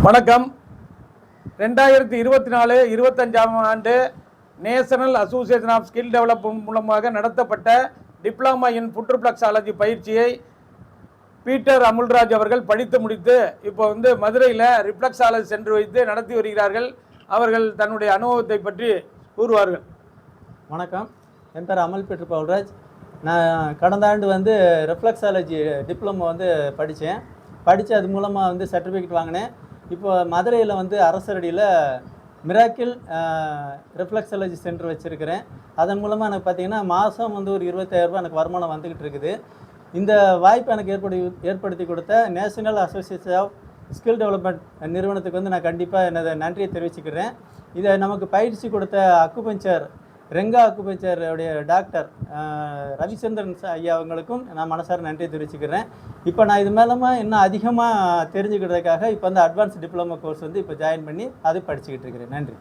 வணக்கம். 2024-25ஆம் ஆண்டு national association of skill development மூலமாக நடத்தப்பட்ட டிப்ளமா இன் புற்றுப்ளக்ஸாலஜி பயிற்சியை பீட்டர் அமுல்ராஜ் அவர்கள் படித்து முடித்து இப்போ மதுரையில் ரிப்ளக்ஸாலஜி சென்டர் வைத்து நடத்தி வருகிறார்கள். அவர்கள் தன்னுடைய அனுபவத்தை பற்றி கூறுவார்கள். வணக்கம், என் பேர் அமல் பீட்டர் பவுல்ராஜ். நான் கடந்த ஆண்டு ரிஃப்ளக்ஸாலஜி டிப்ளமோ படித்தேன். படித்து அது மூலமாக சர்டிஃபிகேட் வாங்கினேன். இப்போ மதுரையில் அரசரடியில் மிராக்கிள் ரிஃப்ளக்ஸாலஜி சென்டர் வச்சுருக்கிறேன். அதன் மூலமாக எனக்கு பார்த்திங்கன்னா மாதம் ஒரு 25,000 ரூபாய் எனக்கு வருமானம் வந்துக்கிட்டு இருக்குது. இந்த வாய்ப்பை எனக்கு ஏற்படுத்தி கொடுத்த national association of skill development நிறுவனத்துக்கு நான் கண்டிப்பாக எனது நன்றியை தெரிவிச்சுக்கிறேன். இதை நமக்கு பயிற்சி கொடுத்த அக்குபஞ்சர் ரெங்கா அக்குபஞ்சருடைய டாக்டர் ரவிச்சந்திரன் ஐயா அவங்களுக்கும் நான் மனசார நன்றியை தெரிவிச்சுக்கிறேன். இப்போ நான் இது மேலமாக இன்னும் அதிகமாக தெரிஞ்சுக்கிறதுக்காக இப்போ அட்வான்ஸ் டிப்ளமோ கோர்ஸ் இப்போ ஜாயின் பண்ணி அது படிச்சுக்கிட்டு இருக்கிறேன். நன்றி.